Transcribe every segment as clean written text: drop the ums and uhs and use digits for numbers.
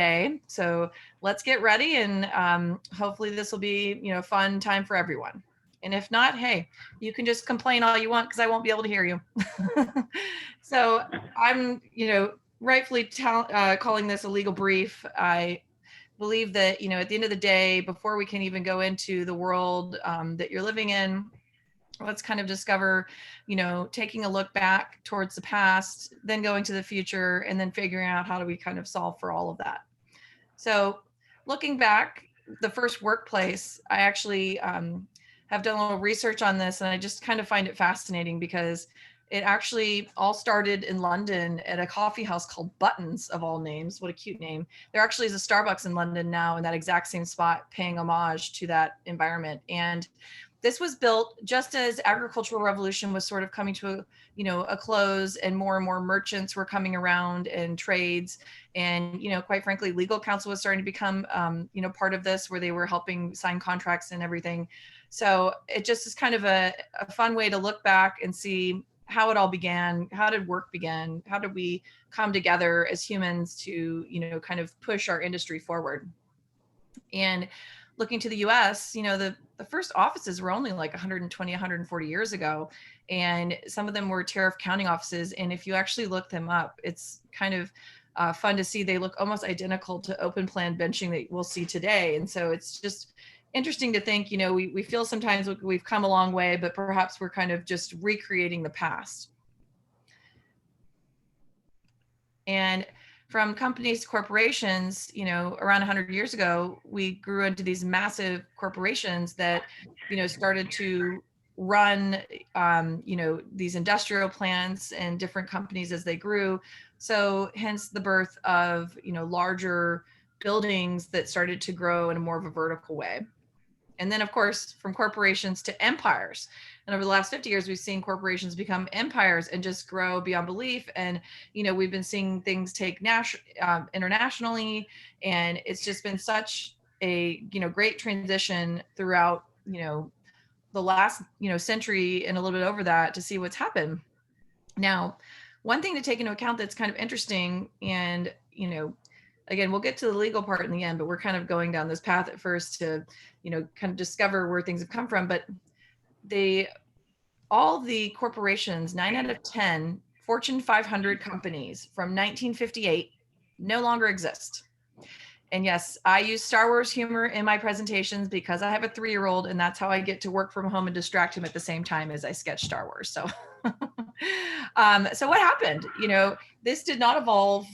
today. So let's get ready, and hopefully this will be, a fun time for everyone. And if not, hey, you can just complain all you want because I won't be able to hear you. So I'm, rightfully calling this a legal brief. I believe that, at the end of the day, before we can even go into the world that you're living in, let's kind of discover, taking a look back towards the past, then going to the future, and then figuring out how do we kind of solve for all of that. So looking back, the first workplace, I actually have done a little research on this, and I just kind of find it fascinating because it actually all started in London at a coffee house called Buttons, of all names. What a cute name. There actually is a Starbucks in London now in that exact same spot, paying homage to that environment. And this was built just as agricultural revolution was sort of coming to a close, and more merchants were coming around, and trades, and quite frankly, legal counsel was starting to become part of this, where they were helping sign contracts and everything. So it just is kind of a fun way to look back and see how it all began. How did work begin? How did we come together as humans to kind of push our industry forward? And looking to the US, the first offices were only like 120, 140 years ago. And some of them were tariff counting offices. And if you actually look them up, it's kind of fun to see they look almost identical to open plan benching that we'll see today. And so it's just interesting to think, we feel sometimes we've come a long way, but perhaps we're kind of just recreating the past. And from companies to corporations, around 100 years ago, we grew into these massive corporations that, started to run, these industrial plants and different companies as they grew. So hence the birth of, larger buildings that started to grow in a more of a vertical way. And then, of course, from corporations to empires. And over the last 50 years, we've seen corporations become empires and just grow beyond belief. And, we've been seeing things take internationally. And it's just been such a, great transition throughout, the last, century and a little bit over that to see what's happened. Now, one thing to take into account that's kind of interesting, and, again, we'll get to the legal part in the end, but we're kind of going down this path at first to, kind of discover where things have come from. But all the corporations, 9 out of 10 Fortune 500 companies from 1958 no longer exist. And yes, I use Star Wars humor in my presentations because I have a 3-year-old, and that's how I get to work from home and distract him at the same time as I sketch Star Wars. So, so what happened? This did not evolve.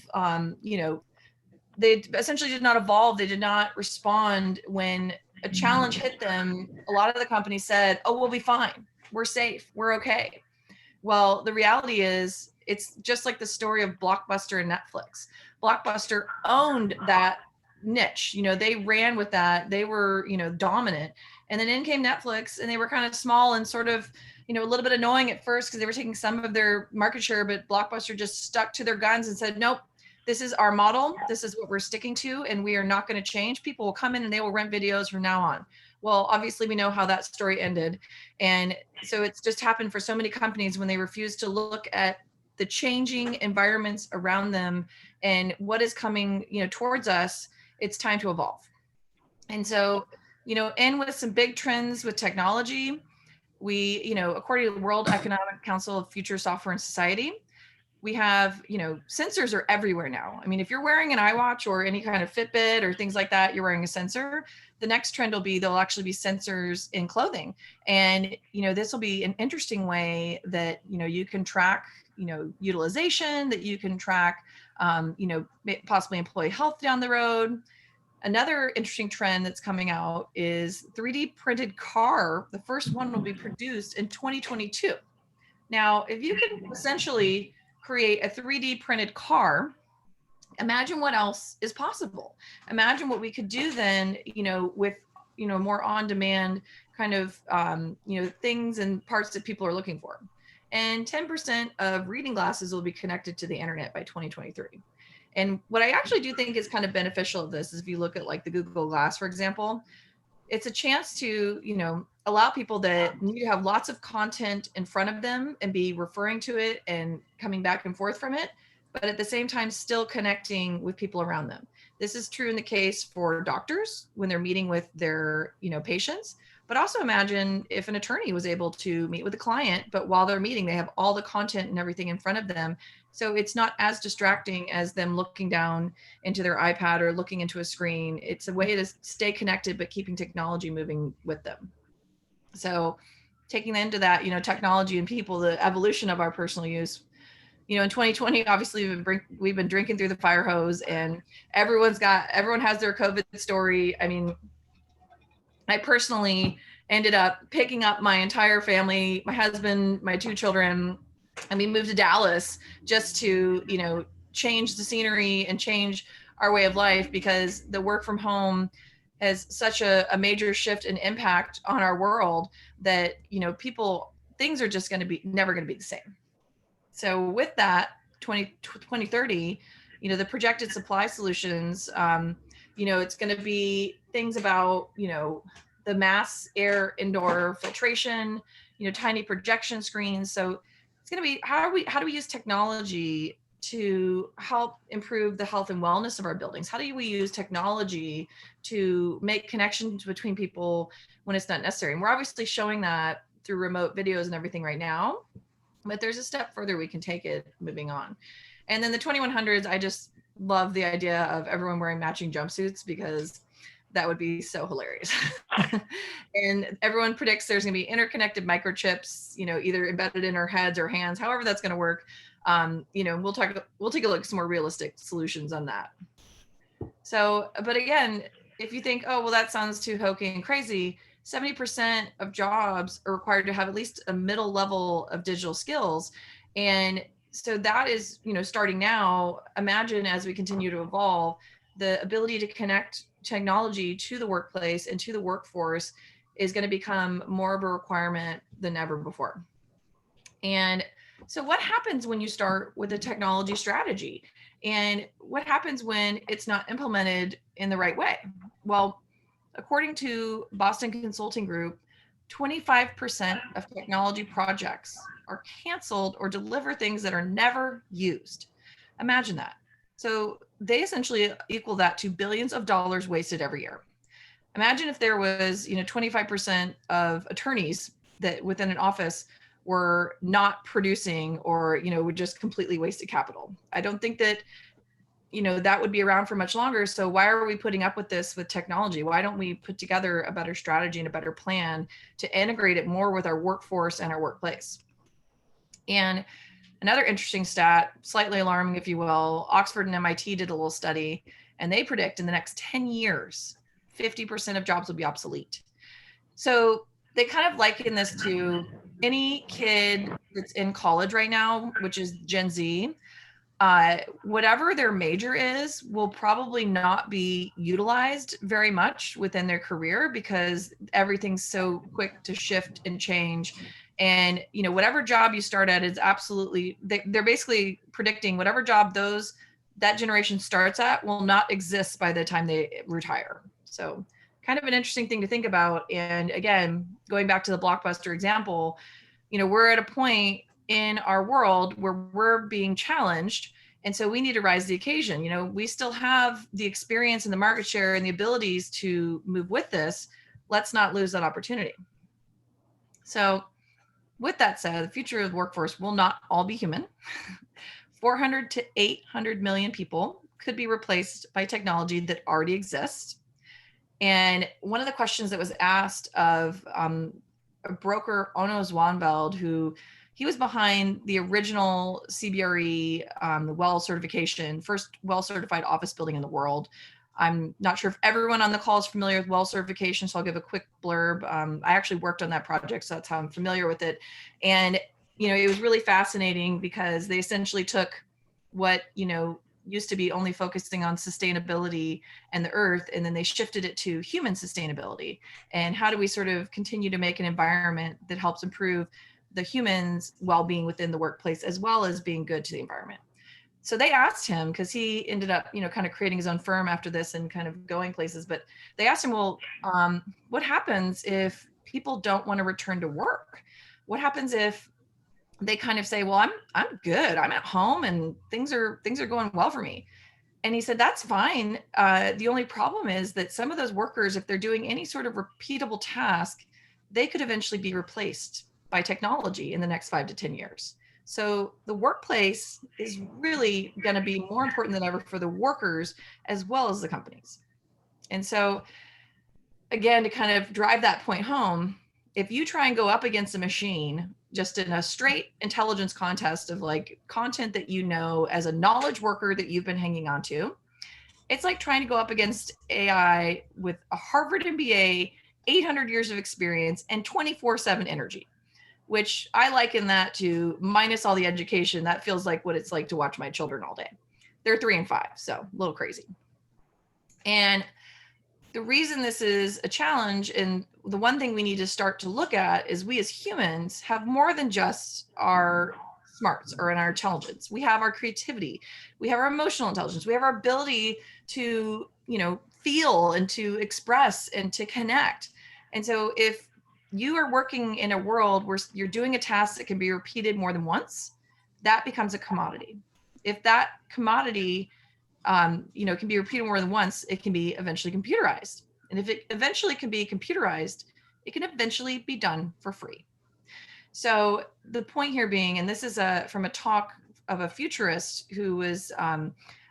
They essentially did not evolve. They did not respond when a challenge hit them. A lot of the companies said, "Oh, we'll be fine. We're safe. We're okay." Well, the reality is, it's just like the story of Blockbuster and Netflix. Blockbuster owned that niche. They ran with that. They were, dominant. And then in came Netflix, and they were kind of small and sort of, a little bit annoying at first because they were taking some of their market share, but Blockbuster just stuck to their guns and said, "Nope, this is our model. This is what we're sticking to, and we are not going to change. People will come in and they will rent videos from now on." Well, obviously we know how that story ended. And so it's just happened for so many companies when they refuse to look at the changing environments around them and what is coming, towards us. It's time to evolve. And so, and with some big trends with technology, we, according to the World Economic Council of Future Software and Society, we have, sensors are everywhere now. I mean, if you're wearing an iWatch or any kind of Fitbit or things like that, you're wearing a sensor. The next trend will be there'll actually be sensors in clothing. And, this will be an interesting way that, you can track, utilization, that you can track, possibly employee health down the road. Another interesting trend that's coming out is 3D printed car. The first one will be produced in 2022. Now, if you can essentially create a 3D printed car, imagine what else is possible. Imagine what we could do then, with, more on-demand kind of, things and parts that people are looking for. And 10% of reading glasses will be connected to the internet by 2023. And what I actually do think is kind of beneficial of this is if you look at like the Google Glass, for example, it's a chance to, allow people that need to have lots of content in front of them and be referring to it and coming back and forth from it, but at the same time, still connecting with people around them. This is true in the case for doctors when they're meeting with their, patients. But also imagine if an attorney was able to meet with a client, but while they're meeting, they have all the content and everything in front of them. So it's not as distracting as them looking down into their iPad or looking into a screen. It's a way to stay connected, but keeping technology moving with them. So taking into that, technology and people, the evolution of our personal use. In 2020, obviously we've been drinking through the fire hose, and everyone has their COVID story. I mean, I personally ended up picking up my entire family, my husband, my two children, and we moved to Dallas just to, change the scenery and change our way of life, because the work from home has such a major shift and impact on our world that, things are just going to be never going to be the same. So with that 2030, the projected supply solutions, it's going to be things about, the mass air indoor filtration, tiny projection screens. So it's going to be, how do we use technology to help improve the health and wellness of our buildings? How do we use technology to make connections between people when it's not necessary? And we're obviously showing that through remote videos and everything right now, but there's a step further we can take it moving on. And then the 2100s, I just love the idea of everyone wearing matching jumpsuits, because that would be so hilarious. And everyone predicts there's going to be interconnected microchips, either embedded in our heads or hands, however that's going to work. We'll take a look at some more realistic solutions on that. So, but again, if you think, oh, well, that sounds too hokey and crazy, 70% of jobs are required to have at least a middle level of digital skills. And so that is, starting now. Imagine as we continue to evolve, the ability to connect technology to the workplace and to the workforce is going to become more of a requirement than ever before. And so what happens when you start with a technology strategy? And what happens when it's not implemented in the right way? Well, according to Boston Consulting Group, 25% of technology projects are canceled or deliver things that are never used. Imagine that. So they essentially equal that to billions of dollars wasted every year. Imagine if there was, 25% of attorneys that within an office were not producing, or, would just completely wasted capital. I don't think that that would be around for much longer. So why are we putting up with this with technology? Why don't we put together a better strategy and a better plan to integrate it more with our workforce and our workplace? And another interesting stat, slightly alarming, if you will, Oxford and MIT did a little study, and they predict in the next 10 years, 50% of jobs will be obsolete. So they kind of liken this to any kid that's in college right now, which is Gen Z. Whatever their major is will probably not be utilized very much within their career, because everything's so quick to shift and change. And, whatever job you start at is absolutely, they're basically predicting whatever job that generation starts at will not exist by the time they retire. So kind of an interesting thing to think about. And again, going back to the Blockbuster example, we're at a point in our world where we're being challenged. And so we need to rise to the occasion. We still have the experience and the market share and the abilities to move with this. Let's not lose that opportunity. So with that said, the future of the workforce will not all be human. 400 to 800 million people could be replaced by technology that already exists. And one of the questions that was asked of a broker, Ono Zwanveld, who he was behind the original CBRE, the WELL certification, first WELL certified office building in the world. I'm not sure if everyone on the call is familiar with WELL certification, so I'll give a quick blurb. I actually worked on that project, so that's how I'm familiar with it. And, it was really fascinating because they essentially took what, used to be only focusing on sustainability and the earth, and then they shifted it to human sustainability. And how do we sort of continue to make an environment that helps improve the humans' well-being within the workplace, as well as being good to the environment? So they asked him, because he ended up, kind of creating his own firm after this and kind of going places, but they asked him, well, what happens if people don't want to return to work? What happens if they kind of say, well, I'm good, I'm at home and things are going well for me? And he said, that's fine. The only problem is that some of those workers, if they're doing any sort of repeatable task, they could eventually be replaced by technology in the next 5 to 10 years. So the workplace is really going to be more important than ever for the workers as well as the companies. And so, again, to kind of drive that point home, if you try and go up against a machine just in a straight intelligence contest of like content that you know as a knowledge worker that you've been hanging on to, it's like trying to go up against AI with a Harvard MBA, 800 years of experience, and 24/7 energy, which I liken that to minus all the education. That feels like what it's like to watch my children all day. They're 3 and 5, so a little crazy. And the reason this is a challenge, and the one thing we need to start to look at, is we as humans have more than just our smarts or in our intelligence. We have our creativity, we have our emotional intelligence, we have our ability to, feel and to express and to connect. And so if you are working in a world where you're doing a task that can be repeated more than once, that becomes a commodity. If that commodity can be repeated more than once, it can be eventually computerized. And if it eventually can be computerized, it can eventually be done for free. So the point here being, and this is from a talk of a futurist who was,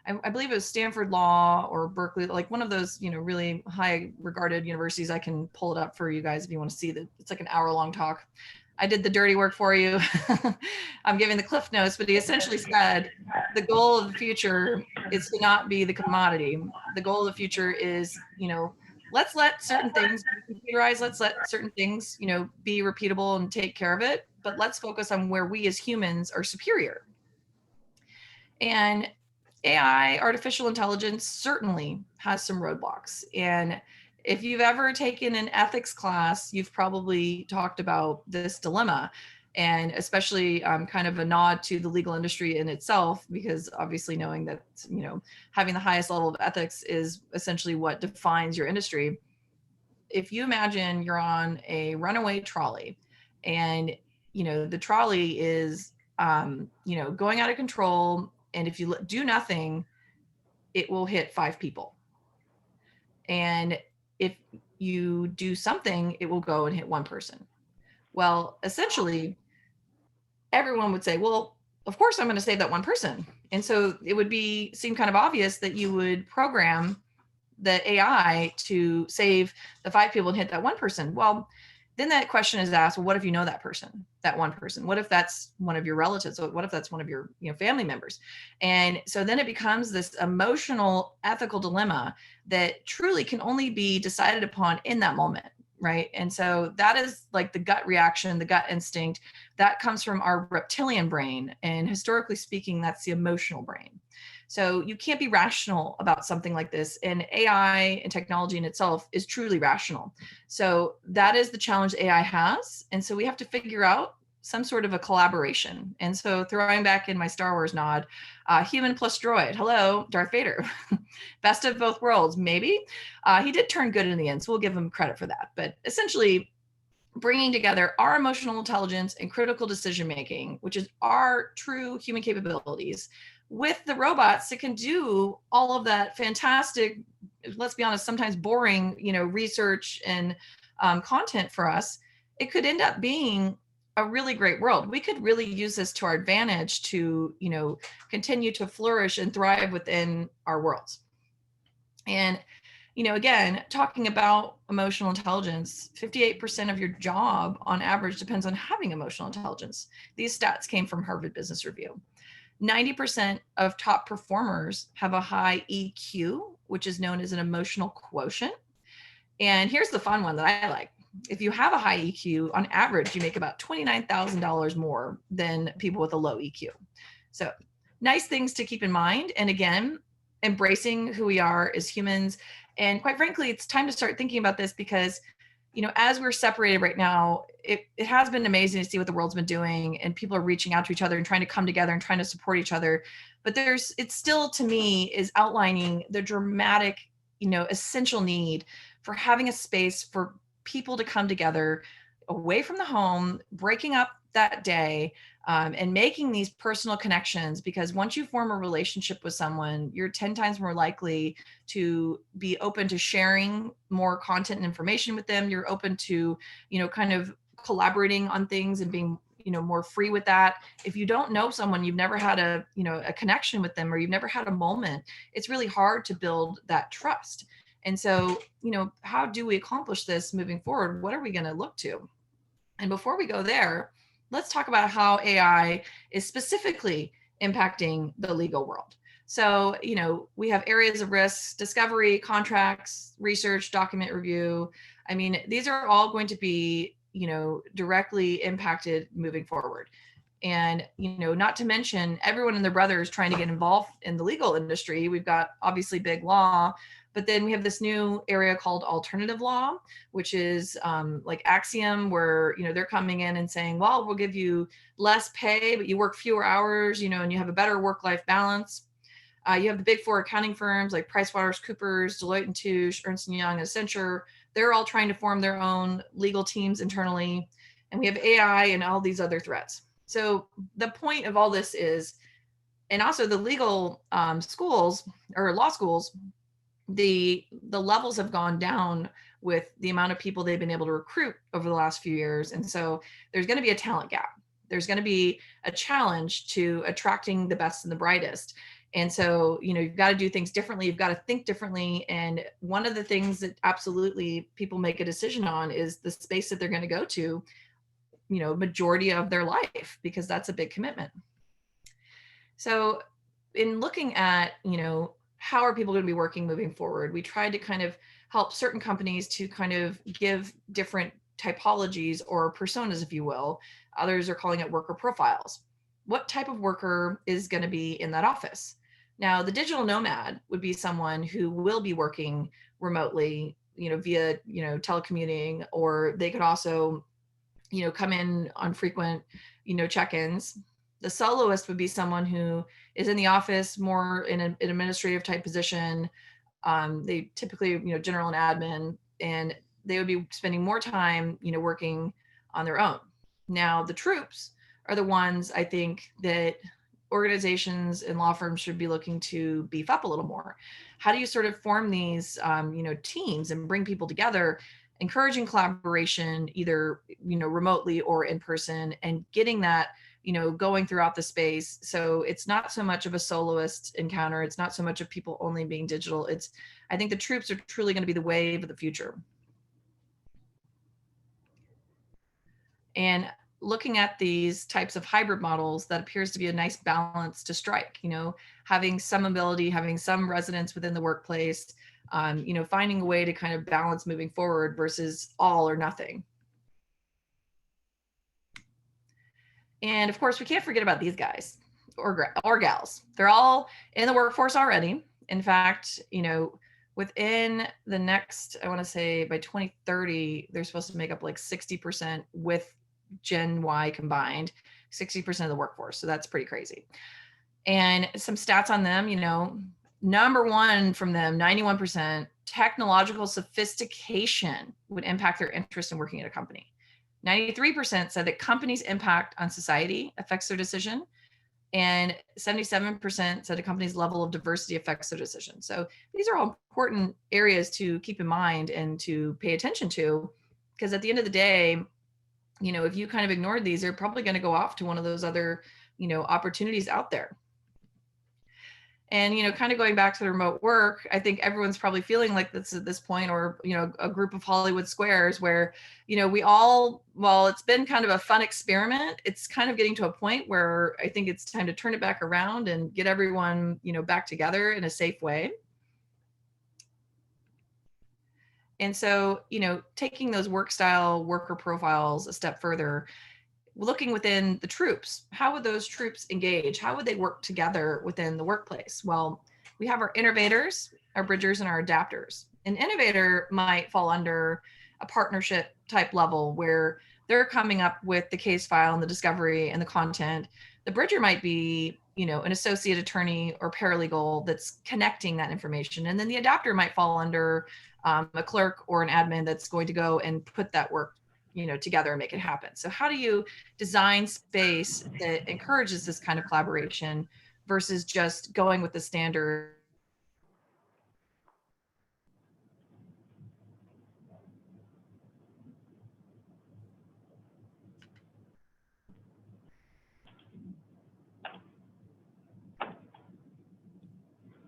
I believe it was Stanford Law or Berkeley, like one of those, really high regarded universities. I can pull it up for you guys if you want to see that. It's like an hour-long talk. I did the dirty work for you. I'm giving the cliff notes, but he essentially said the goal of the future is to not be the commodity. The goal of the future is, let's let certain things be computerized. Let's let certain things, be repeatable and take care of it. But let's focus on where we as humans are superior. And AI, artificial intelligence, certainly has some roadblocks. And if you've ever taken an ethics class, you've probably talked about this dilemma, and especially kind of a nod to the legal industry in itself, because obviously knowing that, having the highest level of ethics is essentially what defines your industry. If you imagine you're on a runaway trolley and, the trolley is, going out of control. And if you do nothing, it will hit 5 people. And if you do something, it will go and hit 1 person. Well, essentially, everyone would say, well, of course I'm going to save that 1 person. And so it would seem kind of obvious that you would program the AI to save the 5 people and hit that 1 person. Well, then that question is asked, well, what if you know that person, that 1 person? What if that's one of your relatives? What if that's one of your family members? And so then it becomes this emotional, ethical dilemma that truly can only be decided upon in that moment, right? And so that is like the gut reaction, the gut instinct that comes from our reptilian brain. And historically speaking, that's the emotional brain. So you can't be rational about something like this. And AI and technology in itself is truly rational. So that is the challenge AI has. And so we have to figure out some sort of a collaboration. And so throwing back in my Star Wars nod, human plus droid. Hello, Darth Vader. Best of both worlds, maybe. He did turn good in the end, so we'll give him credit for that. But essentially, bringing together our emotional intelligence and critical decision making, which is our true human capabilities, with the robots that can do all of that fantastic, let's be honest, sometimes boring, research and content for us, it could end up being a really great world. We could really use this to our advantage to, continue to flourish and thrive within our worlds. And, again, talking about emotional intelligence, 58% of your job on average depends on having emotional intelligence. These stats came from Harvard Business Review. 90% of top performers have a high EQ, which is known as an emotional quotient. And here's the fun one that I like. If you have a high EQ, on average, you make about $29,000 more than people with a low EQ. So nice things to keep in mind. And again, embracing who we are as humans. And quite frankly, it's time to start thinking about this because, as we're separated right now, it has been amazing to see what the world's been doing, and people are reaching out to each other and trying to come together and trying to support each other. But it's still, to me, is outlining the dramatic, essential need for having a space for people to come together away from the home, breaking up that day, and making these personal connections, because once you form a relationship with someone, you're 10 times more likely to be open to sharing more content and information with them. You're open to, kind of collaborating on things and being, more free with that. If you don't know someone, you've never had a connection with them, or you've never had a moment, it's really hard to build that trust. And so, how do we accomplish this moving forward? What are we going to look to? And before we go there, let's talk about how AI is specifically impacting the legal world. So, we have areas of risk: discovery, contracts, research, document review. I mean, these are all going to be, directly impacted moving forward. And, not to mention everyone and their brother is trying to get involved in the legal industry. We've got obviously big law, but then we have this new area called alternative law, which is like Axiom, where, they're coming in and saying, well, we'll give you less pay, but you work fewer hours, and you have a better work-life balance. You have the big four accounting firms like PricewaterhouseCoopers, Deloitte and Touche, Ernst & Young, and Accenture. They're all trying to form their own legal teams internally. And we have AI and all these other threats. So the point of all this is, and also the legal schools or law schools, the levels have gone down with the amount of people they've been able to recruit over the last few years. And so there's going to be a talent gap. There's going to be a challenge to attracting the best and the brightest. And so, you've got to do things differently. You've got to think differently. And one of the things that absolutely people make a decision on is the space that they're going to go to, majority of their life, because that's a big commitment. So in looking at, how are people going to be working moving forward, we tried to kind of help certain companies to kind of give different typologies or personas, if you will. Others are calling it worker profiles. What type of worker is going to be in that office? Now, the digital nomad would be someone who will be working remotely, via, telecommuting, or they could also, come in on frequent, check-ins. The soloist would be someone who is in the office more in an administrative type position. They typically, general and admin, and they would be spending more time, working on their own. Now, the troops are the ones I think that organizations and law firms should be looking to beef up a little more. How do you sort of form these, teams and bring people together, encouraging collaboration, either, remotely or in person, and getting that, going throughout the space. So it's not so much of a soloist encounter. It's not so much of people only being digital. I think the troops are truly going to be the wave of the future. And looking at these types of hybrid models, that appears to be a nice balance to strike, having some mobility, having some residence within the workplace, finding a way to kind of balance moving forward versus all or nothing. And of course, we can't forget about these guys or gals. They're all in the workforce already. In fact, within the next, I want to say by 2030, they're supposed to make up like 60% with Gen Y combined, 60% of the workforce. So that's pretty crazy. And some stats on them, number one from them, 91%, technological sophistication would impact their interest in working at a company. 93% said that companies' impact on society affects their decision. And 77% said a company's level of diversity affects their decision. So these are all important areas to keep in mind and to pay attention to, because at the end of the day, if you kind of ignored these, they're probably going to go off to one of those other, opportunities out there. And, kind of going back to the remote work, I think everyone's probably feeling like this at this point, or, a group of Hollywood squares where, we all, while it's been kind of a fun experiment, it's kind of getting to a point where I think it's time to turn it back around and get everyone, back together in a safe way. And so, taking those work style worker profiles a step further, looking within the troops, how would those troops engage? How would they work together within the workplace? Well, we have our innovators, our bridgers, and our adapters. An innovator might fall under a partnership type level where they're coming up with the case file and the discovery and the content. The bridger might be, an associate attorney or paralegal that's connecting that information. And then the adapter might fall under a clerk or an admin that's going to go and put that work together and make it happen. So how do you design space that encourages this kind of collaboration versus just going with the standard?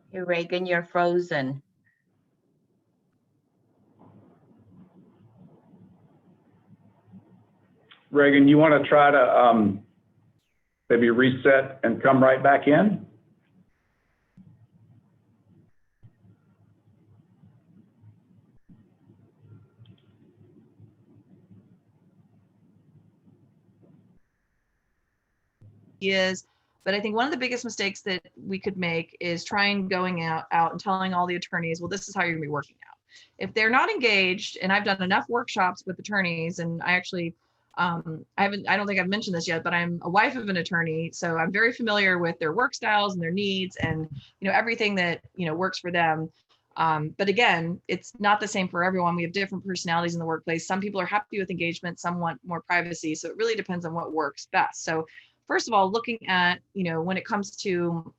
Hey, Reagan, you're frozen. Reagan, you want to try to maybe reset and come right back in? But I think one of the biggest mistakes that we could make is trying going out and telling all the attorneys, well, this is how you're gonna be working out. If they're not engaged, and I've done enough workshops with attorneys, and I actually, I don't think I've mentioned this yet, but I'm a wife of an attorney, so I'm very familiar with their work styles and their needs, and everything that works for them. But again, it's not the same for everyone. We have different personalities in the workplace. Some people are happy with engagement, some want more privacy. So it really depends on what works best. So first of all, looking at, when it comes to,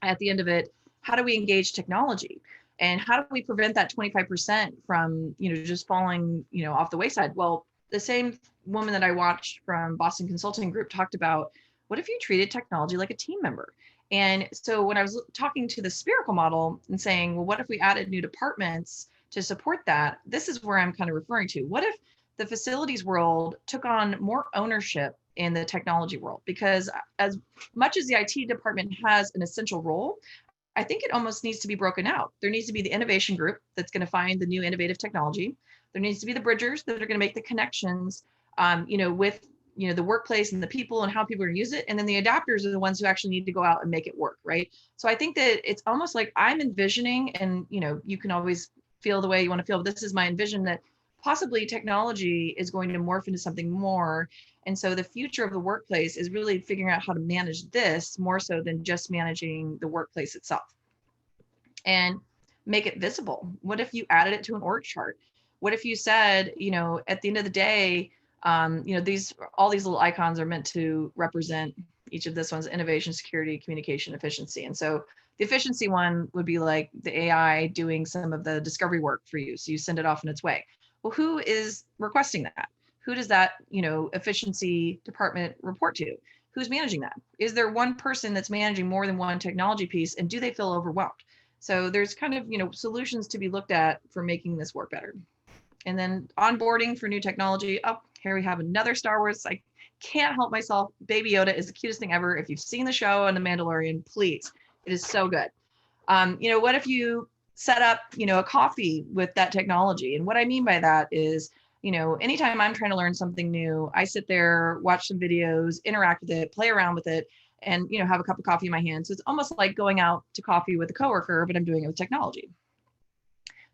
at the end of it, how do we engage technology? And how do we prevent that 25% from, just falling, off the wayside? Well, the same woman that I watched from Boston Consulting Group talked about, what if you treated technology like a team member? And so when I was talking to the spherical model and saying, well, what if we added new departments to support that? This is where I'm kind of referring to. What if the facilities world took on more ownership in the technology world? Because as much as the IT department has an essential role, I think it almost needs to be broken out. There needs to be the innovation group that's going to find the new innovative technology. There needs to be the bridgers that are going to make the connections, with the workplace and the people and how people are going to use it. And then the adapters are the ones who actually need to go out and make it work, right? So I think that it's almost like I'm envisioning, and you can always feel the way you want to feel, but this is my envision, that possibly technology is going to morph into something more. And so the future of the workplace is really figuring out how to manage this more so than just managing the workplace itself. And make it visible. What if you added it to an org chart? What if you said, at the end of the day, all these little icons are meant to represent each of this one's innovation, security, communication, efficiency. And so the efficiency one would be like the AI doing some of the discovery work for you. So you send it off in its way. Well, who is requesting that? Who does that, efficiency department report to? Who's managing that? Is there one person that's managing more than one technology piece, and do they feel overwhelmed? So there's kind of, solutions to be looked at for making this work better. And then onboarding for new technology. Oh, here we have another Star Wars. I can't help myself. Baby Yoda is the cutest thing ever. If you've seen the show on The Mandalorian, please, it is so good. What if you set up, a coffee with that technology? And what I mean by that is, anytime I'm trying to learn something new, I sit there, watch some videos, interact with it, play around with it, and, have a cup of coffee in my hand. So it's almost like going out to coffee with a coworker, but I'm doing it with technology.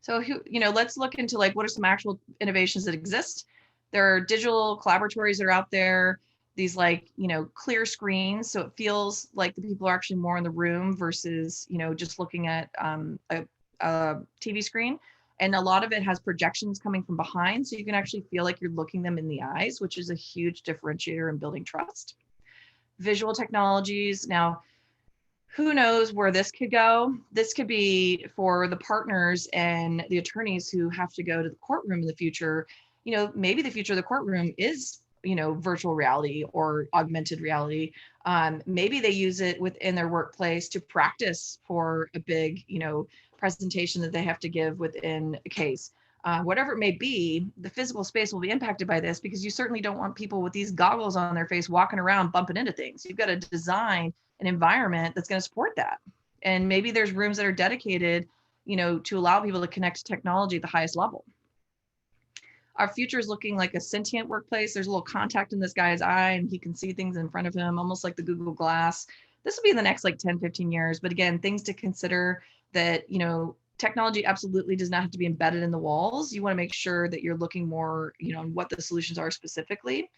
So, let's look into like, what are some actual innovations that exist? There are digital collaboratories that are out there, these like, clear screens. So it feels like the people are actually more in the room versus, just looking at a TV screen. And a lot of it has projections coming from behind. So you can actually feel like you're looking them in the eyes, which is a huge differentiator in building trust. Visual technologies. Now, who knows where this could go? This could be for the partners and the attorneys who have to go to the courtroom in the future. Maybe the future of the courtroom is, virtual reality or augmented reality. Maybe they use it within their workplace to practice for a big, presentation that they have to give within a case. Whatever it may be, the physical space will be impacted by this, because you certainly don't want people with these goggles on their face walking around bumping into things. You've got to design an environment that's going to support that. And maybe there's rooms that are dedicated, to allow people to connect to technology at the highest level. Our future is looking like a sentient workplace. There's a little contact in this guy's eye and he can see things in front of him, almost like the Google Glass. This will be in the next like 10, 15 years. But again, things to consider that, technology absolutely does not have to be embedded in the walls. You want to make sure that you're looking more, on what the solutions are specifically.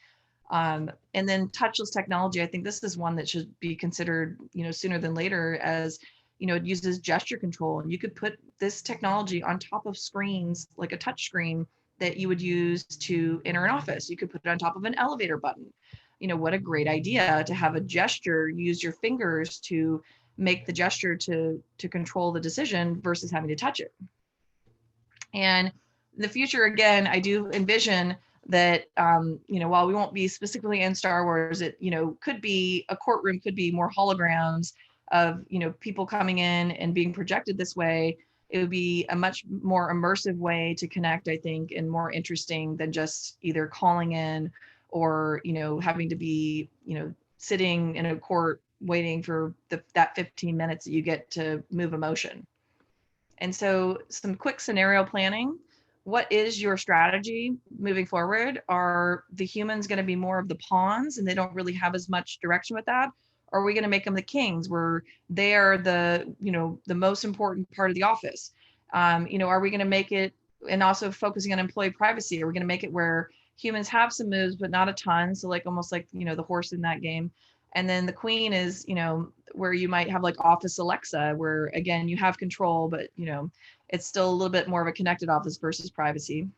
And then touchless technology, I think this is one that should be considered, sooner than later, as, it uses gesture control. And you could put this technology on top of screens, like a touch screen, that you would use to enter an office. You could put it on top of an elevator button. You know, what a great idea to have a gesture, use your fingers to make the gesture to control the decision versus having to touch it. And in the future, again, I do envision that, you know, while we won't be specifically in Star Wars, it, you know, could be a courtroom, could be more holograms of, you know, people coming in and being projected this way. It would be a much more immersive way to connect, I think, and more interesting than just either calling in or, you know, having to be, you know, sitting in a court waiting for that 15 minutes that you get to move a motion. And so some quick scenario planning. What is your strategy moving forward? Are the humans going to be more of the pawns and they don't really have as much direction with that? Or are we going to make them the kings where they are the, you know, the most important part of the office? You know, are we going to make it, and also focusing on employee privacy, are we going to make it where humans have some moves, but not a ton? So like almost like, you know, the horse in that game. And then the queen is, you know, where you might have like Office Alexa, where again, you have control, but you know, it's still a little bit more of a connected office versus privacy.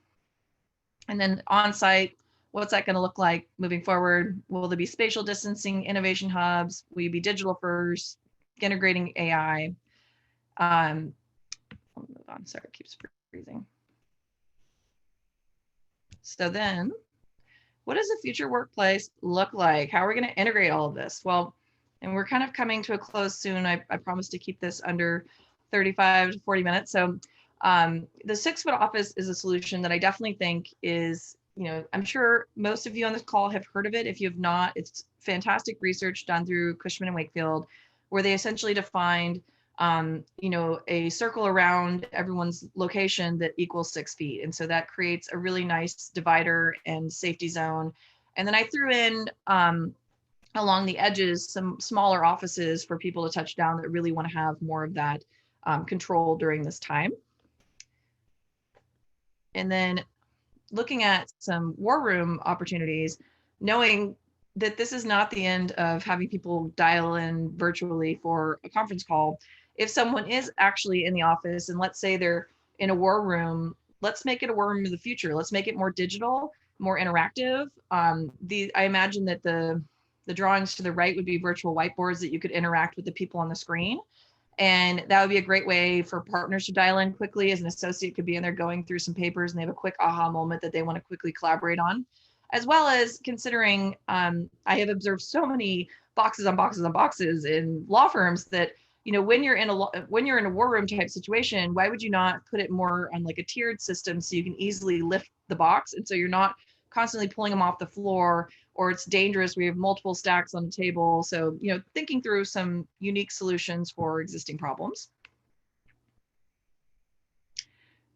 And then on-site, what's that going to look like moving forward? Will there be spatial distancing, innovation hubs? Will you be digital first, integrating AI? I'll move on, sorry, it keeps freezing. So then, what does the future workplace look like? How are we going to integrate all of this? Well, and we're kind of coming to a close soon. I promise to keep this under 35 to 40 minutes. So the 6-foot office is a solution that I definitely think is, you know, I'm sure most of you on this call have heard of it. If you have not, it's fantastic research done through Cushman and Wakefield, where they essentially defined, you know, a circle around everyone's location that equals 6 feet. And so that creates a really nice divider and safety zone. And then I threw in, along the edges, some smaller offices for people to touch down that really want to have more of that control during this time. And then looking at some war room opportunities, knowing that this is not the end of having people dial in virtually for a conference call. If someone is actually in the office and let's say they're in a war room, let's make it a war room of the future. Let's make it more digital, more interactive. I imagine that the drawings to the right would be virtual whiteboards that you could interact with the people on the screen. And that would be a great way for partners to dial in quickly. As an associate could be in there going through some papers and they have a quick aha moment that they want to quickly collaborate on, as well as considering, I have observed so many boxes on boxes on boxes in law firms that, you know, when you're in a war room type situation, why would you not put it more on like a tiered system so you can easily lift the box? And so you're not constantly pulling them off the floor, or it's dangerous. We have multiple stacks on the table. So, you know, thinking through some unique solutions for existing problems.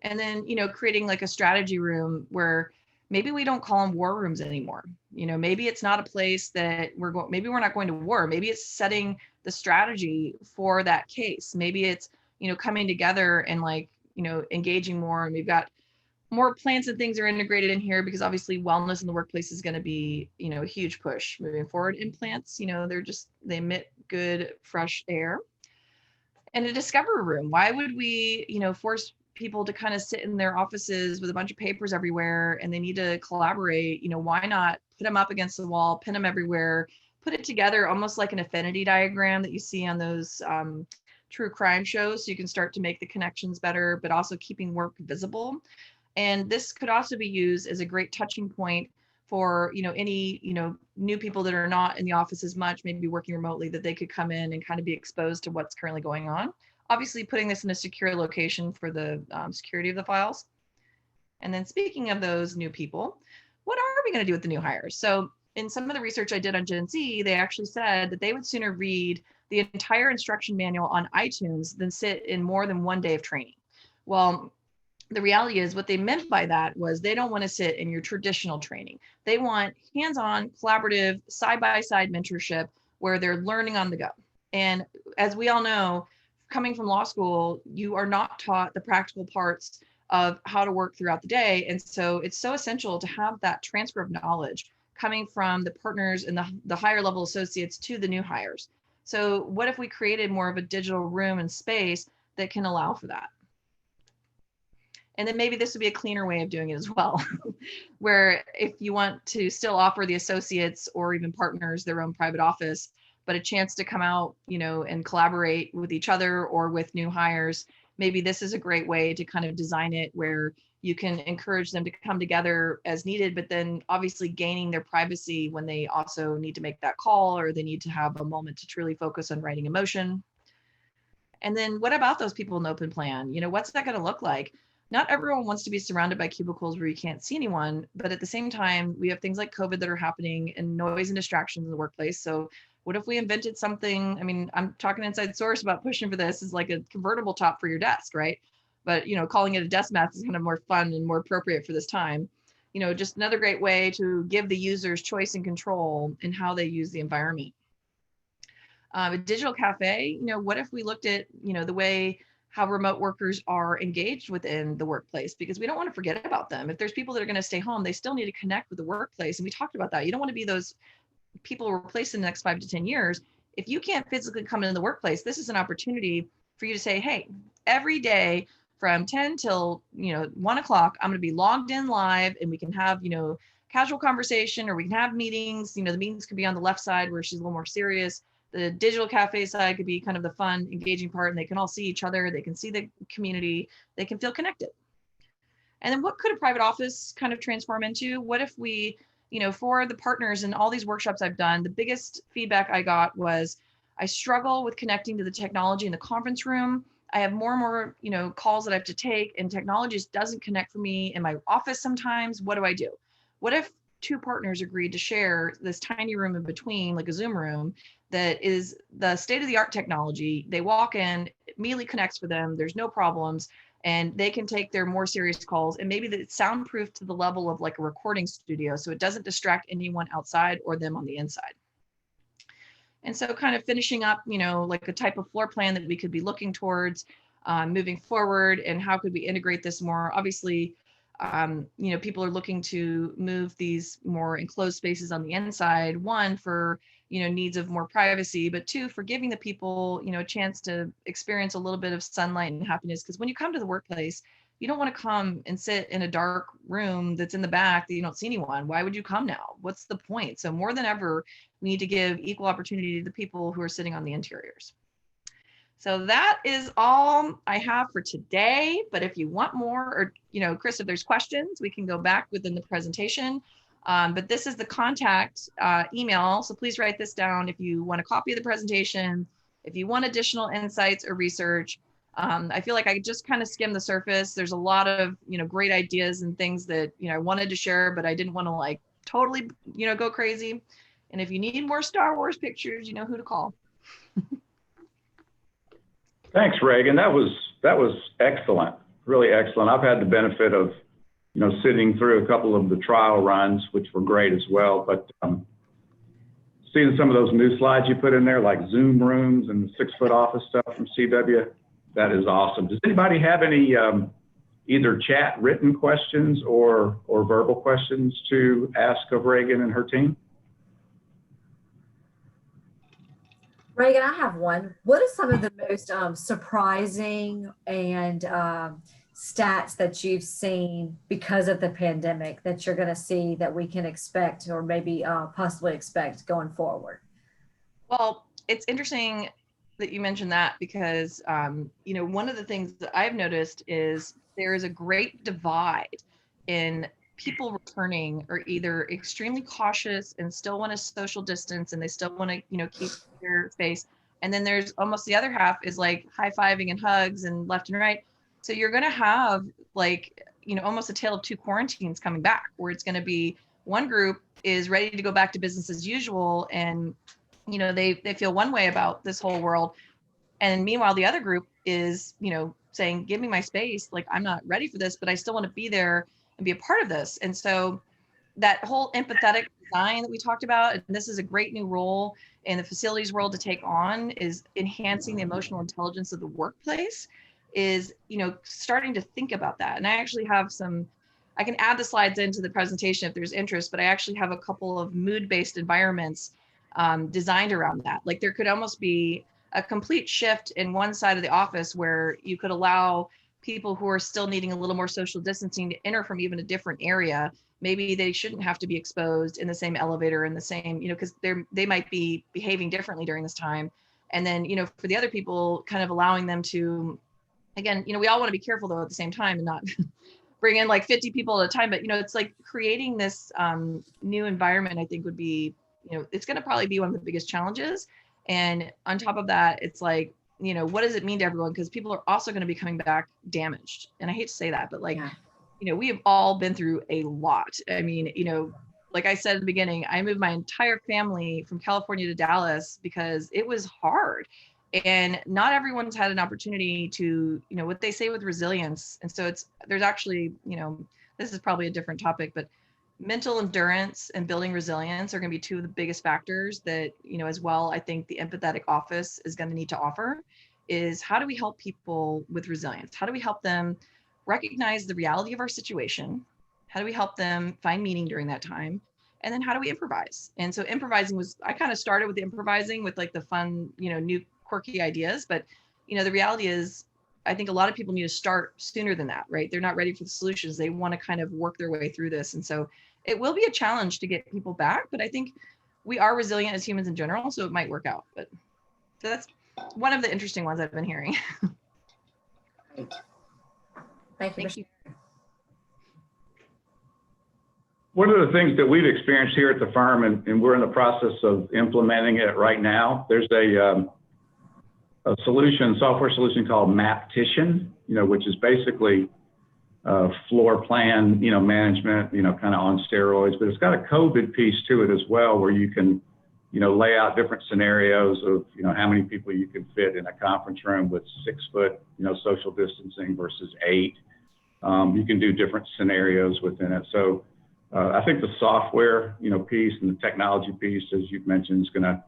And then, you know, creating like a strategy room where maybe we don't call them war rooms anymore. You know, maybe it's not a place that maybe we're not going to war. Maybe it's setting the strategy for that case. Maybe it's, you know, coming together and like, you know, engaging more. And we've got more plants and things are integrated in here because obviously wellness in the workplace is going to be, you know, a huge push moving forward. In plants, you know, they emit good fresh air. And a discovery room. Why would we, you know, force people to kind of sit in their offices with a bunch of papers everywhere and they need to collaborate? You know, why not put them up against the wall, pin them everywhere, put it together almost like an affinity diagram that you see on those true crime shows, so you can start to make the connections better, but also keeping work visible. And this could also be used as a great touching point for, you know, any, you know, new people that are not in the office as much, maybe working remotely, that they could come in and kind of be exposed to what's currently going on. Obviously putting this in a secure location for the security of the files. And then speaking of those new people, what are we going to do with the new hires? So in some of the research I did on Gen Z, they actually said that they would sooner read the entire instruction manual on iTunes than sit in more than one day of training. Well, the reality is what they meant by that was they don't want to sit in your traditional training. They want hands-on, collaborative, side-by-side mentorship where they're learning on the go. And as we all know, coming from law school, you are not taught the practical parts of how to work throughout the day. And so it's so essential to have that transfer of knowledge coming from the partners and the higher level associates to the new hires. So what if we created more of a digital room and space that can allow for that? And then maybe this would be a cleaner way of doing it as well, where if you want to still offer the associates or even partners their own private office, but a chance to come out, and collaborate with each other or with new hires, maybe this is a great way to kind of design it where you can encourage them to come together as needed, but then obviously gaining their privacy when they also need to make that call or they need to have a moment to truly focus on writing a motion. And then what about those people in the open plan? What's that going to look like? Not everyone wants to be surrounded by cubicles where you can't see anyone, but at the same time, we have things like COVID that are happening and noise and distractions in the workplace. So what if we invented something? I mean, I'm talking inside source about pushing for this is like a convertible top for your desk, right? But, calling it a desk mat is kind of more fun and more appropriate for this time. Just another great way to give the users choice and control in how they use the environment. A digital cafe, what if we looked at, the way how remote workers are engaged within the workplace, because we don't want to forget about them. If there's people that are going to stay home, they still need to connect with the workplace. And we talked about that. You don't want to be those people replaced in the next 5 to 10 years. If you can't physically come into the workplace, this is an opportunity for you to say, hey, every day from 10 till 1 o'clock, I'm going to be logged in live and we can have, casual conversation, or we can have meetings. The meetings could be on the left side where she's a little more serious. The digital cafe side could be kind of the fun, engaging part, and they can all see each other. They can see the community. They can feel connected. And then what could a private office kind of transform into? What if we, for the partners in all these workshops I've done, the biggest feedback I got was, I struggle with connecting to the technology in the conference room. I have more and more, calls that I have to take, and technology just doesn't connect for me in my office sometimes. What do I do? What if 2 partners agreed to share this tiny room in between, like a Zoom room, that is the state-of-the-art technology? They walk in, immediately connects for them, there's no problems, and they can take their more serious calls, and maybe it's soundproof to the level of like a recording studio, so it doesn't distract anyone outside or them on the inside. And so kind of finishing up, like a type of floor plan that we could be looking towards moving forward, and how could we integrate this more? Obviously, people are looking to move these more enclosed spaces on the inside, 1 for, needs of more privacy, but 2 for giving the people, a chance to experience a little bit of sunlight and happiness. Because when you come to the workplace, you don't want to come and sit in a dark room that's in the back that you don't see anyone. Why would you come now? What's the point? So more than ever, we need to give equal opportunity to the people who are sitting on the interiors. So that is all I have for today. But if you want more, or, Chris, if there's questions, we can go back within the presentation. But this is the contact email. So please write this down if you want a copy of the presentation, if you want additional insights or research. I feel like I just kind of skimmed the surface. There's a lot of, great ideas and things that, I wanted to share, but I didn't want to like totally, go crazy. And if you need more Star Wars pictures, you know who to call. Thanks, Reagan. That was excellent, really excellent. I've had the benefit of, sitting through a couple of the trial runs, which were great as well. But seeing some of those new slides you put in there, like Zoom rooms and 6-foot office stuff from CW, that is awesome. Does anybody have any either chat written questions or verbal questions to ask of Reagan and her team? Reagan, I have one. What are some of the most surprising and stats that you've seen because of the pandemic that you're going to see that we can expect, or maybe possibly expect going forward? Well, it's interesting that you mentioned that, because one of the things that I've noticed is there is a great divide in people returning are either extremely cautious and still want to social distance, and they still want to, keep their space. And then there's almost the other half is like high-fiving and hugs and left and right. So you're going to have like, almost a tale of 2 quarantines coming back, where it's going to be one group is ready to go back to business as usual. And, they feel one way about this whole world. And meanwhile, the other group is, saying, give me my space. Like, I'm not ready for this, but I still want to be there and be a part of this. And so that whole empathetic design that we talked about, and this is a great new role in the facilities world to take on, is enhancing the emotional intelligence of the workplace, is, starting to think about that. And I actually have I can add the slides into the presentation if there's interest, but I actually have a couple of mood-based environments designed around that. Like, there could almost be a complete shift in one side of the office where you could allow people who are still needing a little more social distancing to enter from even a different area, maybe they shouldn't have to be exposed in the same elevator in the same, because they might be behaving differently during this time. And then, for the other people, kind of allowing them to, again, we all want to be careful though at the same time and not bring in like 50 people at a time. But, it's like creating this new environment, I think would be, it's going to probably be one of the biggest challenges. And on top of that, it's like, what does it mean to everyone? Because people are also going to be coming back damaged. And I hate to say that, but like, we have all been through a lot. I mean, like I said at the beginning, I moved my entire family from California to Dallas because it was hard. And not everyone's had an opportunity to, what they say with resilience. And so there's actually, this is probably a different topic, but mental endurance and building resilience are going to be two of the biggest factors that, as well, I think the empathetic office is going to need to offer is how do we help people with resilience? How do we help them recognize the reality of our situation? How do we help them find meaning during that time? And then how do we improvise? And so improvising I kind of started with improvising with like the fun, new quirky ideas, but the reality is I think a lot of people need to start sooner than that, right? They're not ready for the solutions. They want to kind of work their way through this. And so it will be a challenge to get people back, but I think we are resilient as humans in general, so it might work out. But so that's one of the interesting ones I've been hearing. Great. Thank you. Thank you. One of the things that we've experienced here at the firm, and we're in the process of implementing it right now, there's a software solution called Maptition, which is basically floor plan, management, kind of on steroids, but it's got a COVID piece to it as well, where you can, lay out different scenarios of, how many people you can fit in a conference room with 6 foot, social distancing versus 8. You can do different scenarios within it. So I think the software, piece and the technology piece, as you've mentioned, is going to,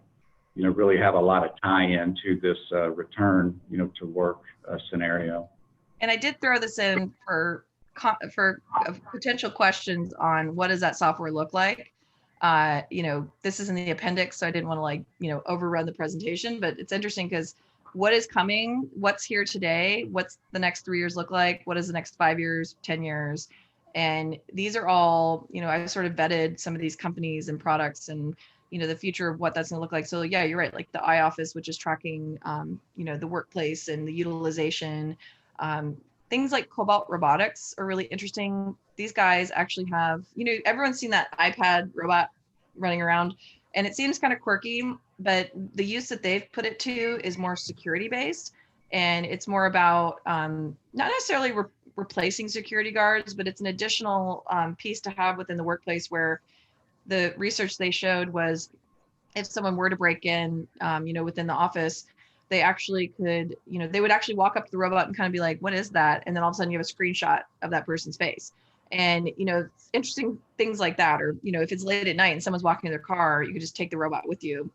really have a lot of tie-in to this return, to work scenario. And I did throw this in for potential questions on what does that software look like. This is in the appendix, so I didn't want to overrun the presentation, but it's interesting because what is coming, what's here today, what's the next 3 years look like, what is the next 5 years, 10 years. And these are all, I've sort of vetted some of these companies and products and, the future of what that's going to look like. So yeah, you're right. Like the iOffice, which is tracking, the workplace and the utilization. Things like Cobalt Robotics are really interesting. These guys actually have, everyone's seen that iPad robot running around, and it seems kind of quirky, but the use that they've put it to is more security based. And it's more about not necessarily replacing security guards, but it's an additional piece to have within the workplace, where the research they showed was if someone were to break in, within the office, they actually could, they would actually walk up to the robot and kind of be like, what is that? And then all of a sudden you have a screenshot of that person's face. And, interesting things like that, or, if it's late at night and someone's walking in their car, you could just take the robot with you.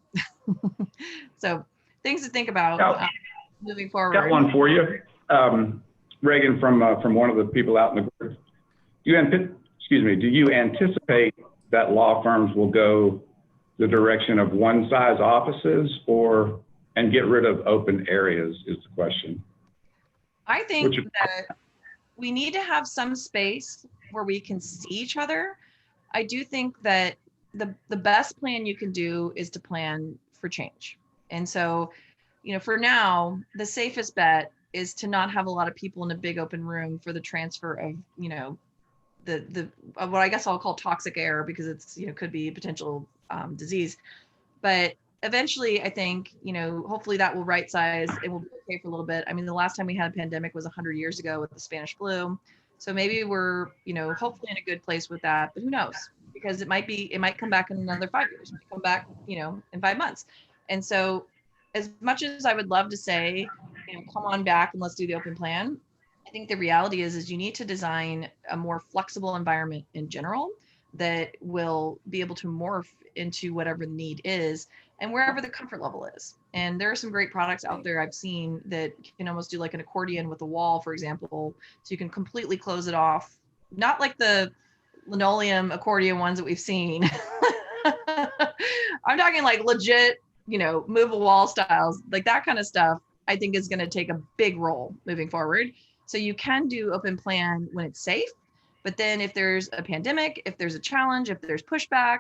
So things to think about moving forward. Got one for you. Reagan, from one of the people out in the group. Do you anticipate that law firms will go the direction of one size offices and get rid of open areas is the question. I think that we need to have some space where we can see each other. I do think that the best plan you can do is to plan for change. And so, for now, the safest bet is to not have a lot of people in a big open room for the transfer of, the what I guess I'll call toxic air, because it's, could be potential disease. But eventually, I think, hopefully that will right size. It will be okay for a little bit. I mean, the last time we had a pandemic was 100 years ago with the Spanish flu. So maybe we're, hopefully in a good place with that, but who knows? Because it might come back in another 5 years, it might come back, in 5 months. And so as much as I would love to say, come on back and let's do the open plan, I think the reality is you need to design a more flexible environment in general that will be able to morph into whatever the need is and wherever the comfort level is. And there are some great products out there I've seen that can almost do like an accordion with a wall, for example, so you can completely close it off. Not like the linoleum accordion ones that we've seen. I'm talking like legit, move a wall styles, like that kind of stuff, I think is going to take a big role moving forward. So you can do open plan when it's safe, but then if there's a pandemic, if there's a challenge, if there's pushback,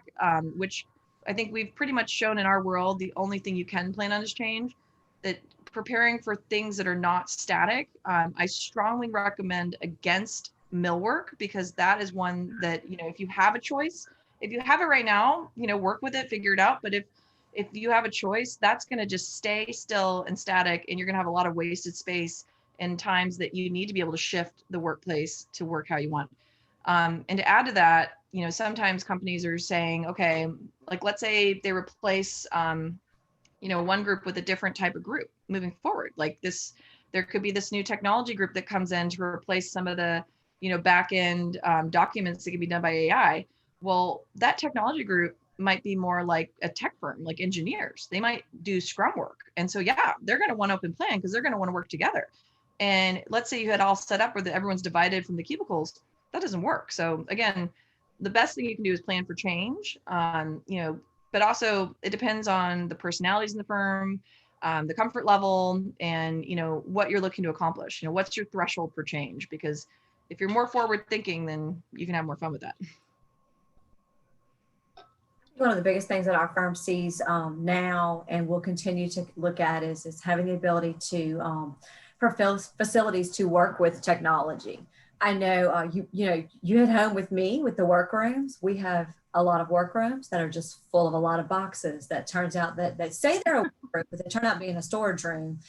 which I think we've pretty much shown in our world, the only thing you can plan on is change, that preparing for things that are not static, I strongly recommend against millwork, because that is one that, you know, if you have a choice, if you have it right now, you know, work with it, figure it out. But if you have a choice, that's going to just stay still and static, and you're going to have a lot of wasted space in times that you need to be able to shift the workplace to work how you want. And to add to that, you know, sometimes companies are saying, okay, like let's say they replace, you know, one group with a different type of group moving forward. Like this, there could be this new technology group that comes in to replace some of the, you know, back end documents that can be done by AI. Well, that technology group might be more like a tech firm, like engineers. They might do scrum work. And so, yeah, they're going to want open plan because they're going to want to work together. And let's say you had all set up where everyone's divided from the cubicles. That doesn't work. So again, the best thing you can do is plan for change, you know, but also it depends on the personalities in the firm, the comfort level, and, you know, what you're looking to accomplish. You know, what's your threshold for change? Because if you're more forward thinking, then you can have more fun with that. One of the biggest things that our firm sees now and will continue to look at is having the ability to for facilities to work with technology. I know you at home with me with the workrooms. We have a lot of workrooms that are just full of a lot of boxes that turns out that they say they're a workroom, but they turn out being a storage room.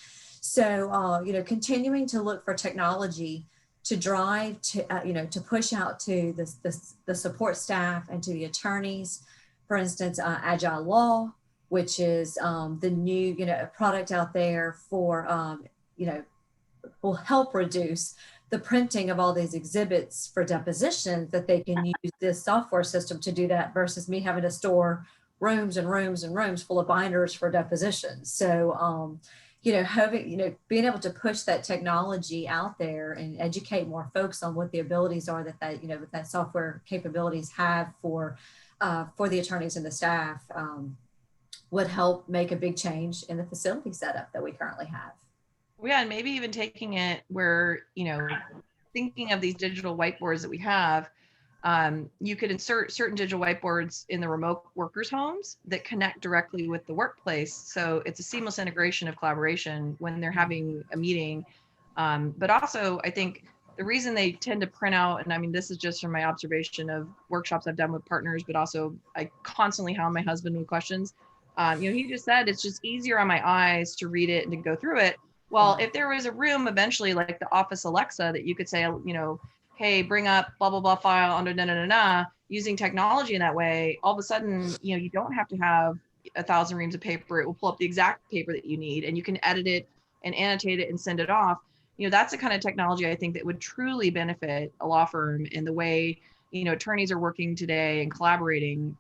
So you know, continuing to look for technology to drive to you know, to push out to the support staff and to the attorneys. For instance, Agile Law, which is the new, you know, product out there for you know, will help reduce the printing of all these exhibits for depositions, that they can use this software system to do that versus me having to store rooms and rooms and rooms full of binders for depositions. So, you know, having, you know, being able to push that technology out there and educate more folks on what the abilities are that you know, that software capabilities have for the attorneys and the staff would help make a big change in the facility setup that we currently have. Yeah, and maybe even taking it where, you know, thinking of these digital whiteboards that we have, you could insert certain digital whiteboards in the remote workers' homes that connect directly with the workplace. So it's a seamless integration of collaboration when they're having a meeting. But also, I think the reason they tend to print out, and I mean, this is just from my observation of workshops I've done with partners, but also I constantly hound my husband with questions. You know, he just said it's just easier on my eyes to read it and to go through it. Well, if there was a room eventually like the Office Alexa that you could say, you know, hey, bring up blah, blah, blah file under using technology in that way, all of a sudden, you know, you don't have to have 1,000 reams of paper. It will pull up the exact paper that you need, and you can edit it and annotate it and send it off. You know, that's the kind of technology I think that would truly benefit a law firm in the way, you know, attorneys are working today and collaborating,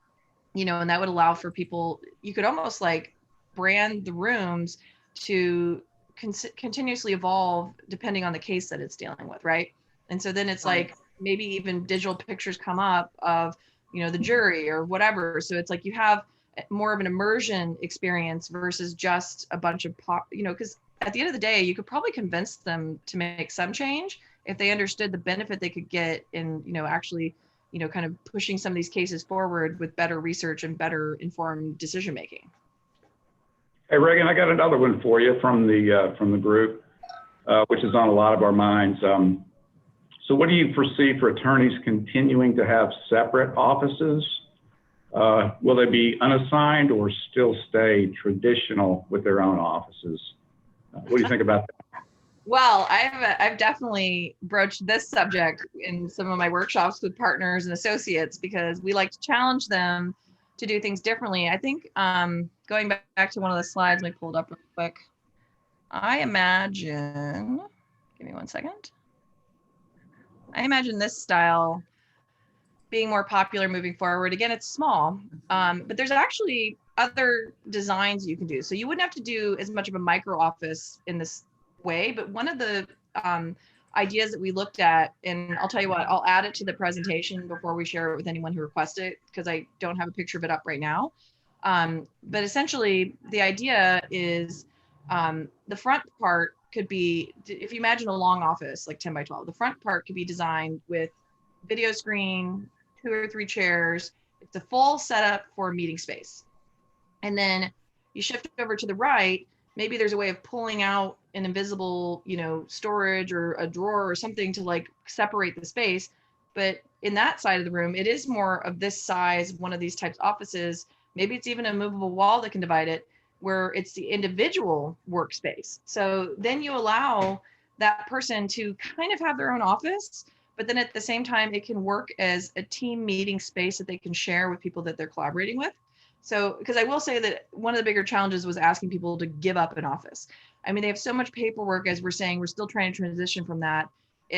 you know, and that would allow for people, you could almost like brand the rooms to continuously evolve depending on the case that it's dealing with, right? And so then it's like maybe even digital pictures come up of, you know, the jury or whatever. So it's like you have more of an immersion experience versus just a bunch of you know, because at the end of the day, you could probably convince them to make some change if they understood the benefit they could get in, you know, actually, you know, kind of pushing some of these cases forward with better research and better informed decision making. Hey, Reagan, I got another one for you from the group, which is on a lot of our minds. So what do you foresee for attorneys continuing to have separate offices? Will they be unassigned or still stay traditional with their own offices? What do you think about that? Well, I've definitely broached this subject in some of my workshops with partners and associates because we like to challenge them to do things differently. I think going back to one of the slides, let me pull it up real quick. I imagine, give me one second. I imagine this style being more popular moving forward. Again, it's small, but there's actually other designs you can do. So you wouldn't have to do as much of a micro office in this way, but one of the ideas that we looked at, and I'll tell you what, I'll add it to the presentation before we share it with anyone who requests it, because I don't have a picture of it up right now. But essentially the idea is the front part could be, if you imagine a long office, like 10 by 12, the front part could be designed with video screen, 2 or 3 chairs. It's a full setup for a meeting space. And then you shift over to the right, maybe there's a way of pulling out an invisible, storage or a drawer or something to like separate the space. But in that side of the room, it is more of this size, one of these types of offices. Maybe it's even a movable wall that can divide it, where it's the individual workspace. So then you allow that person to kind of have their own office, but then at the same time, it can work as a team meeting space that they can share with people that they're collaborating with. So, because I will say that one of the bigger challenges was asking people to give up an office. I mean, they have so much paperwork, as we're saying, we're still trying to transition from that.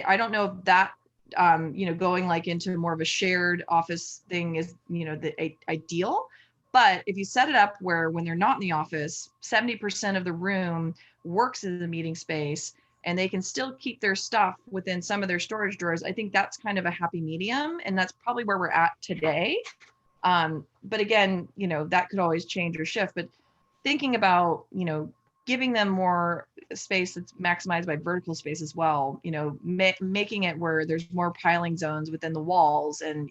I don't know if that, going like into more of a shared office thing is, the ideal. But if you set it up where when they're not in the office, 70% of the room works as a meeting space and they can still keep their stuff within some of their storage drawers, I think that's kind of a happy medium. And that's probably where we're at today. But again, that could always change or shift. But thinking about, giving them more space that's maximized by vertical space as well, making it where there's more piling zones within the walls and,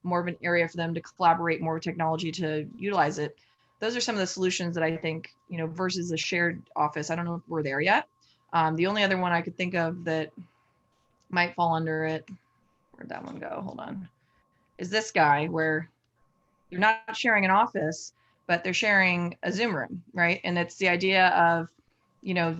more of an area for them to collaborate, more technology to utilize it. Those are some of the solutions that I think, versus a shared office. I don't know if we're there yet. The only other one I could think of that might fall under it, where'd that one go? Hold on. Is this guy where you're not sharing an office, but they're sharing a Zoom room, right? And it's the idea of,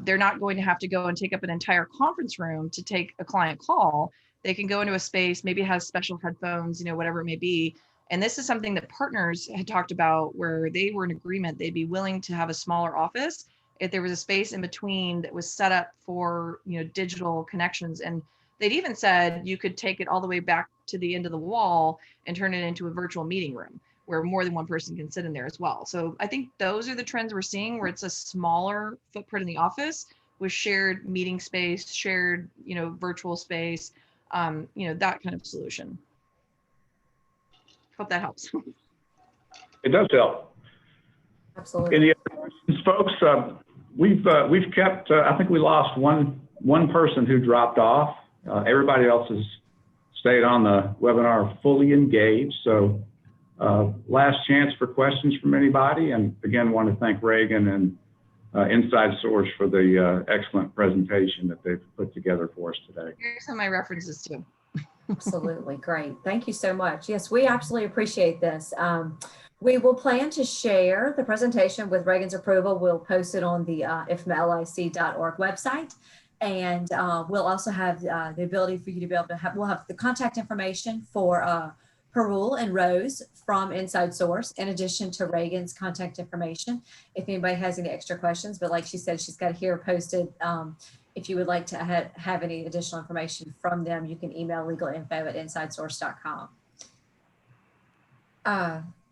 they're not going to have to go and take up an entire conference room to take a client call. They can go into a space, maybe it has special headphones, whatever it may be. And this is something that partners had talked about where they were in agreement. They'd be willing to have a smaller office if there was a space in between that was set up for, digital connections. And they'd even said you could take it all the way back to the end of the wall and turn it into a virtual meeting room where more than one person can sit in there as well. So I think those are the trends we're seeing, where it's a smaller footprint in the office with shared meeting space, shared, virtual space, that kind of solution. Hope that helps. It does help. Absolutely. Any other questions, folks? We've kept, I think we lost one person who dropped off. Everybody else has stayed on the webinar fully engaged. So last chance for questions from anybody. And again, want to thank Reagan and Inside Source for the excellent presentation that they've put together for us today. Here's some of my references too. Absolutely. Great. Thank you so much. Yes, we absolutely appreciate this. We will plan to share the presentation with Reagan's approval. We'll post it on the ifmlic.org website. And we'll also have the ability for you to be able to have, we'll have the contact information for Parul and Rose from Inside Source, in addition to Reagan's contact information, if anybody has any extra questions. But like she said, she's got here posted. If you would like to have any additional information from them, you can email legalinfo@insidesource.com.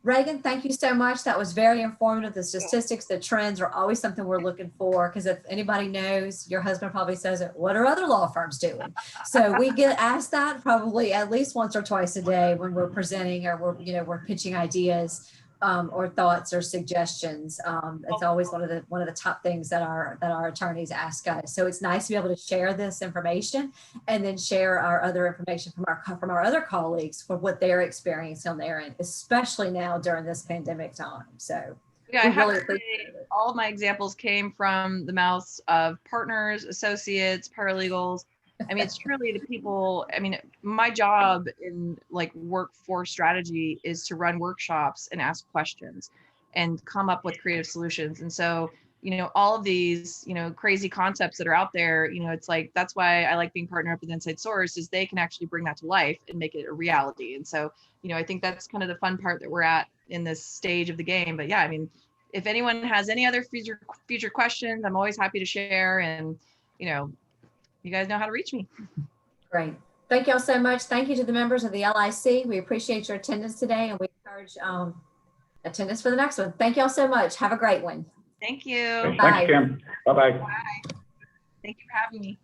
Reagan, thank you so much. That was very informative. The statistics, the trends are always something we're looking for, because if anybody knows, your husband probably says it, what are other law firms doing? So we get asked that probably at least once or twice a day when we're presenting or we're pitching ideas or thoughts or suggestions. It's always one of the top things that our attorneys ask us. So it's nice to be able to share this information and then share our other information from our other colleagues for what they're experiencing on their end, especially now during this pandemic time. So yeah, I have to say, all of my examples came from the mouths of partners, associates, paralegals. I mean, it's truly the people. I mean, my job in like workforce strategy is to run workshops and ask questions and come up with creative solutions. And so, all of these, crazy concepts that are out there, it's like, that's why I like being partnered up with Inside Source, is they can actually bring that to life and make it a reality. And so, I think that's kind of the fun part that we're at in this stage of the game. But yeah, I mean, if anyone has any other future questions, I'm always happy to share. And, you guys know how to reach me. Great. Thank y'all so much. Thank you to the members of the LIC. We appreciate your attendance today, and we encourage attendance for the next one. Thank y'all so much. Have a great one. Thank you. Thanks, Kim. Bye-bye. Bye. Thank you for having me.